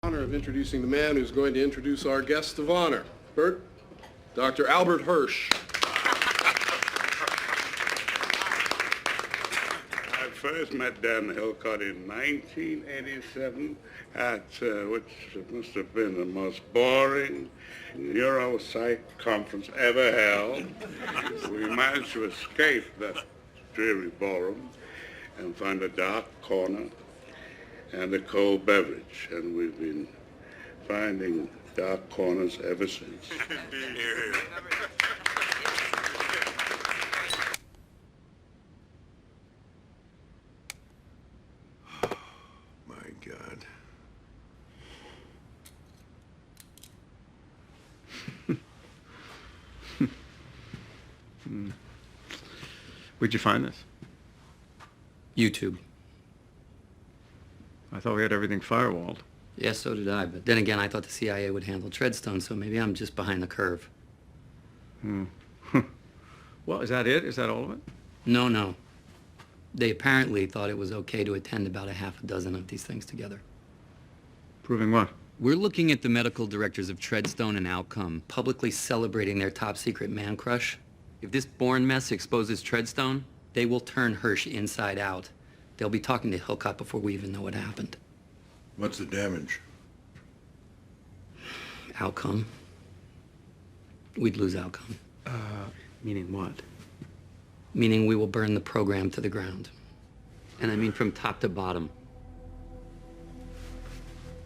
Honor of introducing the man who's going to introduce our guest of honor. Bert, Dr. Albert Hirsch. I first met Dan Hillcott in 1987 at which must have been the most boring neuropsych conference ever held. We managed to escape that dreary ballroom and find a dark corner and a cold beverage, and we've been finding dark corners ever since. My God. Where'd you find this? YouTube. I thought we had everything firewalled. Yes, so did I. But then again, I thought the CIA would handle Treadstone, so maybe I'm just behind the curve. Well, is that it? Is that all of it? No. They apparently thought it was okay to attend about a half a dozen of these things together. Proving what? We're looking at the medical directors of Treadstone and Outcome publicly celebrating their top secret man crush. If this Bourne mess exposes Treadstone, they will turn Hirsch inside out. They'll be talking to Hillcott before we even know what happened. What's the damage? Outcome. We'd lose Outcome. Meaning what? Meaning we will burn the program to the ground. And I mean from top to bottom.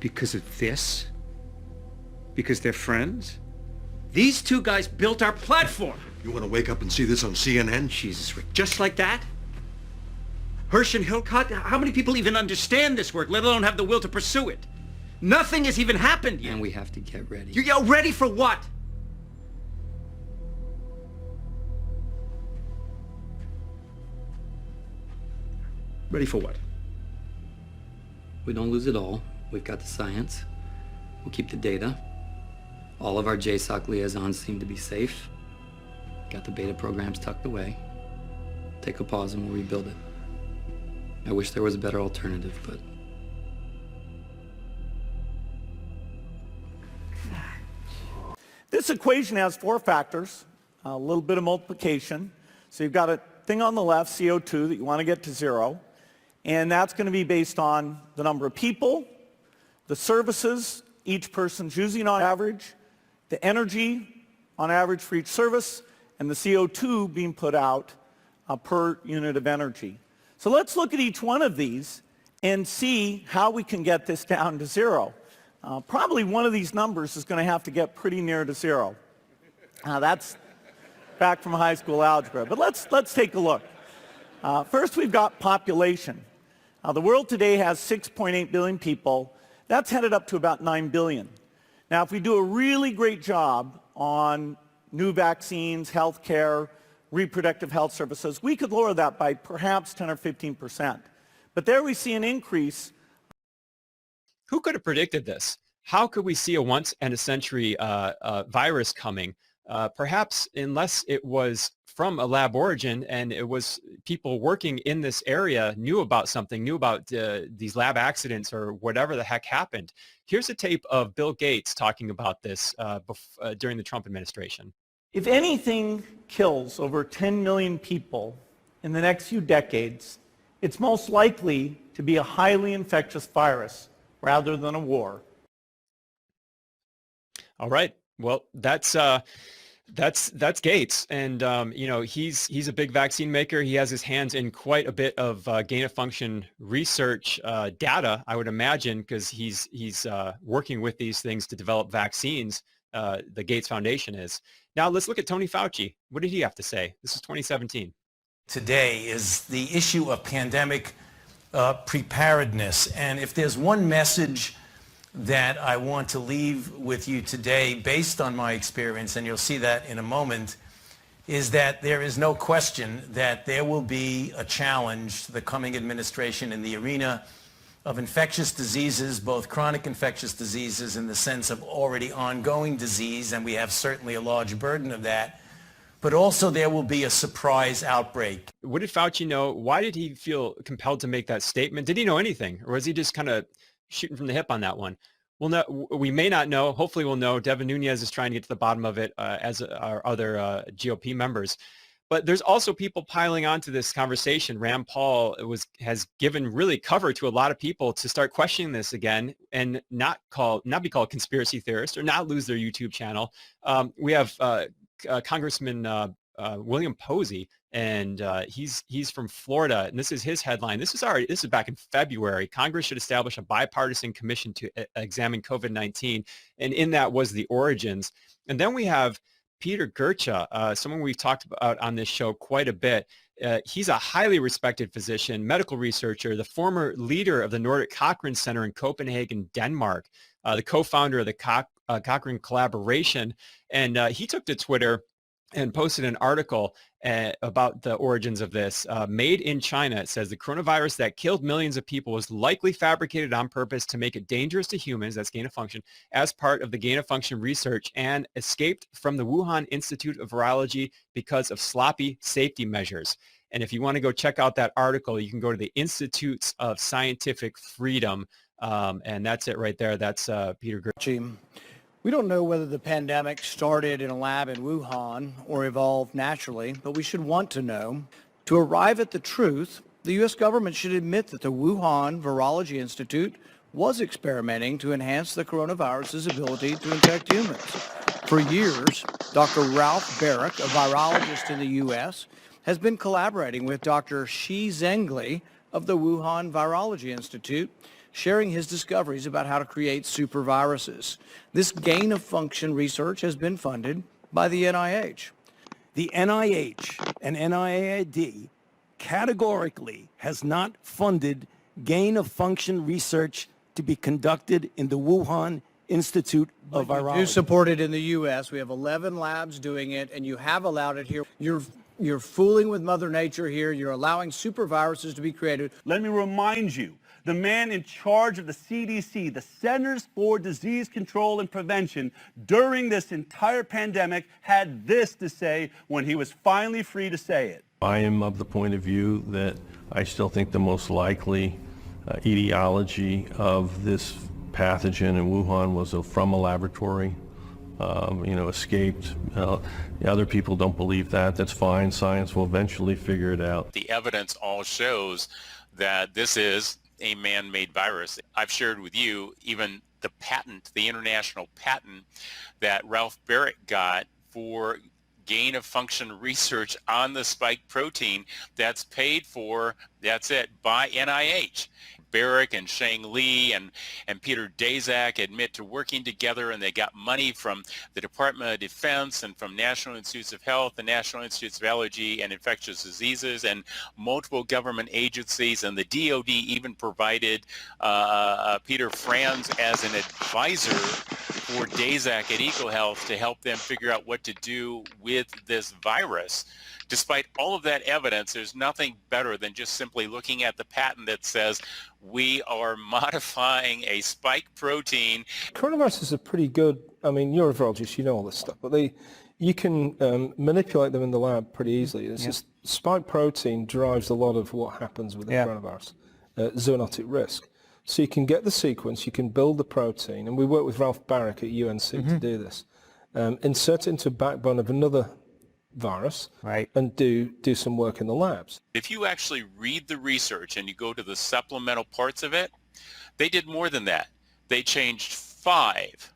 Because of this? Because they're friends? These two guys built our platform. You want to wake up and see this on CNN? Jesus, Rick, just like that? Hirsch and Hillcott, how many people even understand this work, let alone have the will to pursue it? Nothing has even happened yet. And we have to get ready. You're ready for what? Ready for what? We don't lose it all. We've got the science. We'll keep the data. All of our JSOC liaisons seem to be safe. Got the beta programs tucked away. Take a pause and we'll rebuild it. I wish there was a better alternative, but... This equation has four factors, a little bit of multiplication. So you've got a thing on the left, CO2, that you want to get to zero. And that's going to be based on the number of people, the services each person's using on average, the energy on average for each service, and the CO2 being put out per unit of energy. So let's look at each one of these and see how we can get this down to zero. Probably one of these numbers is going to have to get pretty near to zero. That's back from high school algebra, but let's take a look. First, we've got population. The world today has 6.8 billion people. That's headed up to about 9 billion. Now, if we do a really great job on new vaccines, healthcare, reproductive health services, we could lower that by perhaps 10 or 15%. But there we see an increase. Who could have predicted this? How could we see a once-in-a-century virus coming? Perhaps unless it was from a lab origin and it was people working in this area knew about something, knew about these lab accidents or whatever the heck happened. Here's a tape of Bill Gates talking about this during the Trump administration. If anything kills over 10 million people in the next few decades, it's most likely to be a highly infectious virus rather than a war. All right. Well, that's Gates, and you know, he's a big vaccine maker. He has his hands in quite a bit of gain-of-function research data, I would imagine, because he's working with these things to develop vaccines. The Gates Foundation is. Now let's look at Tony Fouchi. What did he have to say? This is 2017. Today is the issue of pandemic preparedness, and if there's one message that I want to leave with you today based on my experience, and you'll see that in a moment, is that there is no question that there will be a challenge to the coming administration in the arena of infectious diseases, both chronic infectious diseases in the sense of already ongoing disease, and we have certainly a large burden of that, but also there will be a surprise outbreak. What did Fauci know? Why did he feel compelled to make that statement? Did he know anything, or was he just kind of shooting from the hip on that one? we may not know. Hopefully we'll know. Devin Nunes is trying to get to the bottom of it, as our other GOP members. But there's also people piling onto this conversation. Rand Paul has given really cover to a lot of people to start questioning this again and not be called conspiracy theorists or not lose their YouTube channel. We have Congressman William Posey, and he's from Florida, and this is his headline. This is back in February. Congress should establish a bipartisan commission to examine COVID-19, and in that was the origins. And then we have Peter Gercha, someone we've talked about on this show quite a bit. He's a highly respected physician, medical researcher, the former leader of the Nordic Cochrane Center in Copenhagen, Denmark, the co-founder of the Cochrane Collaboration. And he took to Twitter and posted an article about the origins of this. Made in China, it says the coronavirus that killed millions of people was likely fabricated on purpose to make it dangerous to humans, that's gain of function, as part of the gain of function research, and escaped from the Wuhan Institute of Virology because of sloppy safety measures. And if you want to go check out that article, you can go to the Institutes of Scientific Freedom. And that's it right there. That's Peter Gercha. We don't know whether the pandemic started in a lab in Wuhan or evolved naturally, but we should want to know. To arrive at the truth, the U.S. government should admit that the Wuhan Virology Institute was experimenting to enhance the coronavirus's ability to infect humans. For years, Dr. Ralph Barick, a virologist in the U.S., has been collaborating with Dr. Shi Zhengli of the Wuhan Virology Institute, sharing his discoveries about how to create superviruses. This gain-of-function research has been funded by the NIH. The NIH and NIAID categorically has not funded gain-of-function research to be conducted in the Wuhan Institute of Virology. You support it in the U.S. We have 11 labs doing it, and you have allowed it here. You're fooling with Mother Nature here. You're allowing superviruses to be created. Let me remind you, the man in charge of the CDC, the Centers for Disease Control and Prevention, during this entire pandemic had this to say when he was finally free to say it. I am of the point of view that I still think the most likely etiology of this pathogen in Wuhan was from a laboratory, escaped. Other people don't believe that. That's fine. Science will eventually figure it out. The evidence all shows that this is a man-made virus. I've shared with you even the patent, the international patent that Ralph Barick got for gain-of-function research on the spike protein that's paid for, that's it, by NIH. Barick and Shang Li and Peter Daezak admit to working together, and they got money from the Department of Defense and from National Institutes of Health, the National Institutes of Allergy and Infectious Diseases, and multiple government agencies, and the DOD even provided Peter Franz as an advisor for Daezak at EcoHealth to help them figure out what to do with this virus. Despite all of that evidence, there's nothing better than just simply looking at the patent that says we are modifying a spike protein. Coronaviruses are pretty good. I mean, you're a virologist, you know all this stuff, but you can manipulate them in the lab pretty easily. It's just spike protein drives a lot of what happens with the coronavirus, zoonotic risk. So you can get the sequence, you can build the protein, and we work with Ralph Barick at UNC to do this. Insert it into a backbone of another virus, and do some work in the labs. If you actually read the research and you go to the supplemental parts of it, they did more than that. They changed five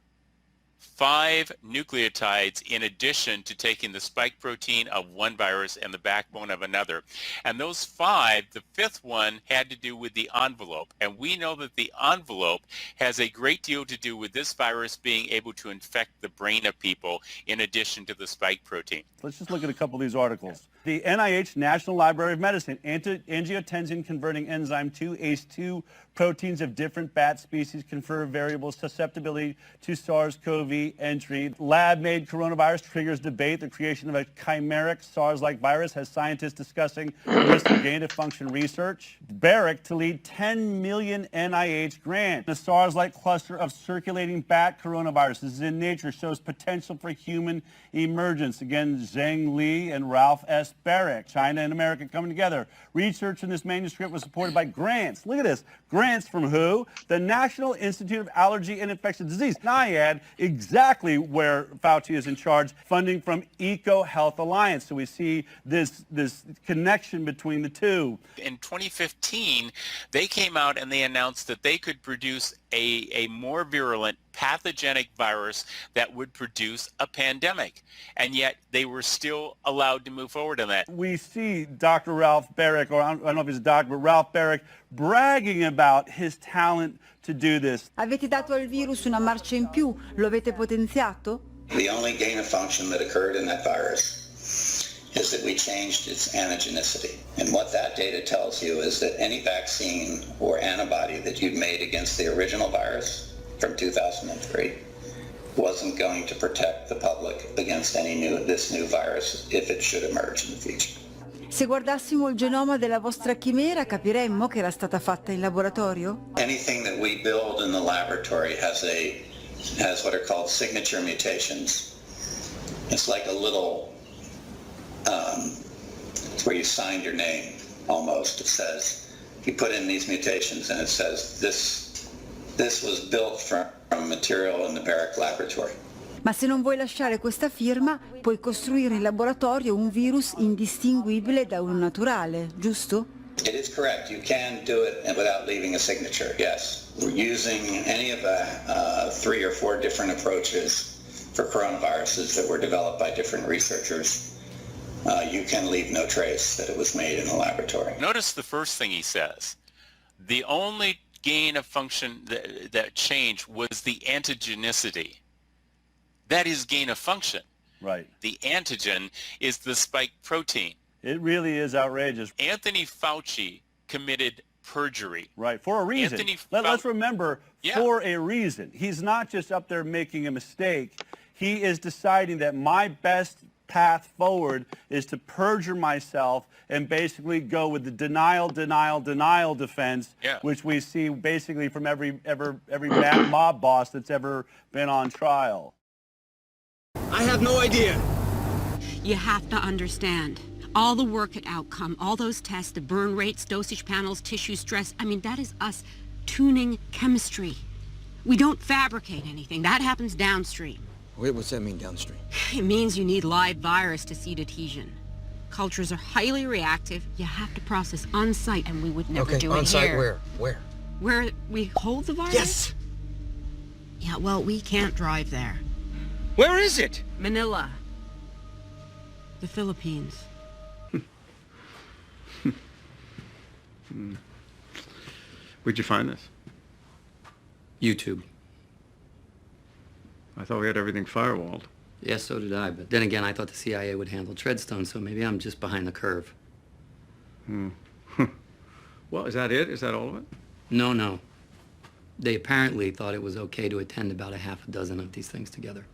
nucleotides in addition to taking the spike protein of one virus and the backbone of another. And those five, the fifth one had to do with the envelope. And we know that the envelope has a great deal to do with this virus being able to infect the brain of people in addition to the spike protein. Let's just look at a couple of these articles. The NIH National Library of Medicine, angiotensin-converting enzyme 2, ACE2 proteins of different bat species confer variable susceptibility to SARS-CoV entry. Lab-made coronavirus triggers debate. The creation of a chimeric SARS-like virus has scientists discussing risk of gain-of-function research. Barick to lead 10 million NIH grant. The SARS-like cluster of circulating bat coronaviruses in nature shows potential for human emergence. Again, Zhang Li and Ralph S. Barick, China and America coming together. Research in this manuscript was supported by grants. Look at this. Grants from who? The National Institute of Allergy and Infectious Disease, NIAID, exactly where Fouchi is in charge, funding from EcoHealth Alliance. So we see this connection between the two. In 2015, they came out and they announced that they could produce a more virulent pathogenic virus that would produce a pandemic, and yet they were still allowed to move forward on that. We see Dr. Ralph Barick, or I don't know if he's a doctor, but Ralph Barick bragging about his talent to do this. Avete dato al virus una marcia in più, lo avete potenziato? The only gain of function that occurred in that virus is that we changed its antigenicity. And what that data tells you is that any vaccine or antibody that you'd made against the original virus from 2003 wasn't going to protect the public against this new virus if it should emerge in the future. Se guardassimo il genoma della vostra chimera capiremmo che era stata fatta in laboratorio? Anything that we build in the laboratory has what are called signature mutations. It's like a little it's where you signed your name almost. It says, you put in these mutations and it says this was built from material in the Barick laboratory. Ma se non vuoi lasciare questa firma, puoi costruire in laboratorio un virus indistinguibile da un naturale, giusto? It is correct. You can do it without leaving a signature, yes. We're using any of the 3 or 4 different approaches for coronaviruses that were developed by different researchers. You can leave no trace that it was made in the laboratory. Notice the first thing he says. The only gain of function that changed was the antigenicity. That is gain of function. Right. The antigen is the spike protein. It really is outrageous. Anthony Fauci committed perjury. Right, for a reason. Let's remember, for a reason. He's not just up there making a mistake. He is deciding that my best path forward is to perjure myself and basically go with the denial defense, which we see basically from every mob boss that's ever been on trial. I have no idea. You have to understand. All the work at Outcome, all those tests, the burn rates, dosage panels, tissue stress, I mean, that is us tuning chemistry. We don't fabricate anything. That happens downstream. Wait, what's that mean downstream? It means you need live virus to seed adhesion. Cultures are highly reactive. You have to process on-site, and we would never do it here. Okay, on-site where? Where? Where we hold the virus? Yes! Yeah, well, we can't drive there. Where is it? Manila. The Philippines. Where'd you find this? YouTube. I thought we had everything firewalled. Yeah, so did I. But then again, I thought the CIA would handle Treadstone, so maybe I'm just behind the curve. Well, is that it? Is that all of it? No. They apparently thought it was okay to attend about a half a dozen of these things together.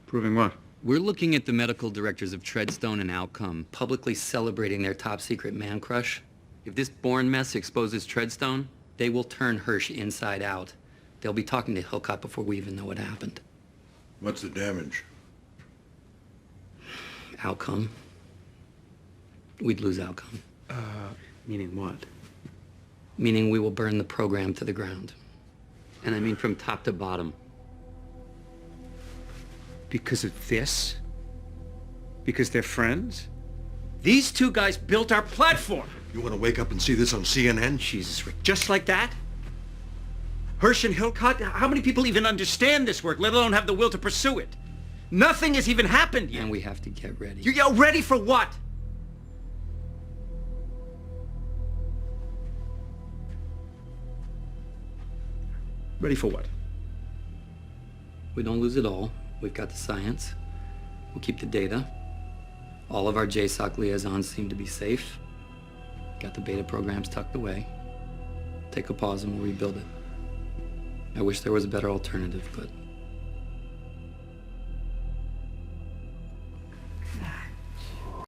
Proving what? We're looking at the medical directors of Treadstone and Outcome publicly celebrating their top secret man crush. If this Bourne mess exposes Treadstone, they will turn Hirsch inside out. They'll be talking to Hillcott before we even know what happened. What's the damage? Outcome. We'd lose Outcome. Meaning what? Meaning we will burn the program to the ground. And I mean from top to bottom. Because of this? Because they're friends? These two guys built our platform. You want to wake up and see this on CNN? Jesus, Rick, just like that? Hirsch and Hillcott, how many people even understand this work, let alone have the will to pursue it? Nothing has even happened yet. And we have to get ready. You're ready for what? Ready for what? We don't lose it all. We've got the science. We'll keep the data. All of our JSOC liaisons seem to be safe. Got the beta programs tucked away. Take a pause and we'll rebuild it. I wish there was a better alternative, but